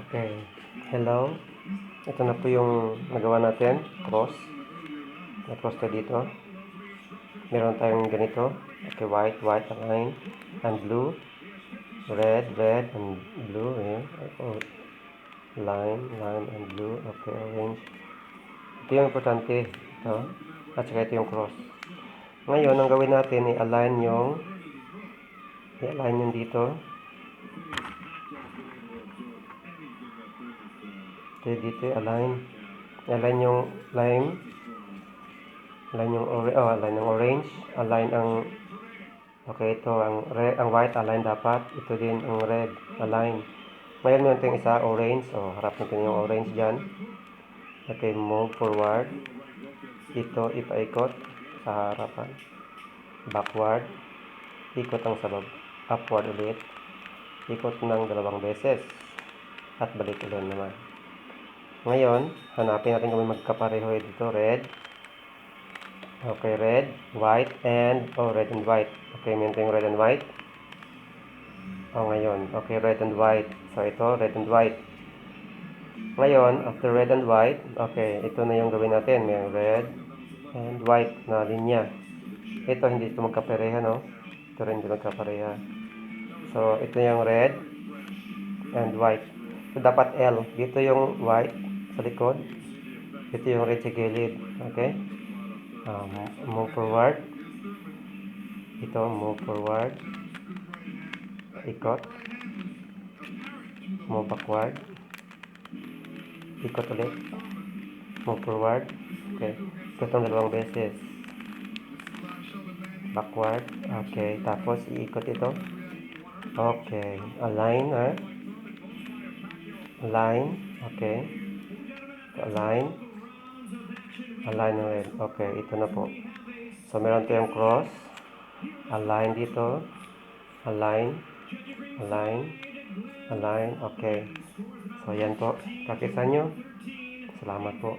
Okay. Hello. Ito na po yung nagawa natin. Cross. May cross tayo dito. Meron tayong ganito. Okay, white, white, line, and blue. Red, red, and blue. Eh. Oh, line, line, and blue. Okay, orange. Ito yung importante. Ito. At saka ito yung cross. Ngayon, ang gawin natin, i-align yung dito. Dito, align. Align yung line. Align yung orange. Align ang okay, ito ang white align dapat. Ito din ang red align. Ngayon meron tayong isa orange. Harap natin yung orange diyan. Okay, move forward. Ito ipaikot sa harapan. Backward. Ikot ang sabab. Upward ulit. Ikot ng 2 beses. At balik ulit naman. Ngayon, hanapin natin kung may magkapareho dito. Red. Okay, red, white, and red and white. Okay, meron tayong red and white. Ngayon, okay, red and white. So, ito, red and white. Ngayon, after red and white, okay, ito na yung gawin natin. May red and white na linya. Ito, hindi ito magkapareha, no? Ito rin hindi magkapareha. So, ito yung red and white. So, dapat L. Dito yung white sa likod. Ito yung red sa gilid. Okay? Move forward. Ito, move forward. Ikot. Move backward. Ikot ulit. Move forward. Okay. Ikot ng 2 beses. Backward. Okay. Tapos, iikot ito. Okay. Align, ha? Align. Okay. Align. Align ulit. Okay. Ito na po. So, meron tayong cross. Align dito. Align. Align. Align. Okay. So, yan po. Practice nyo. Salamat po.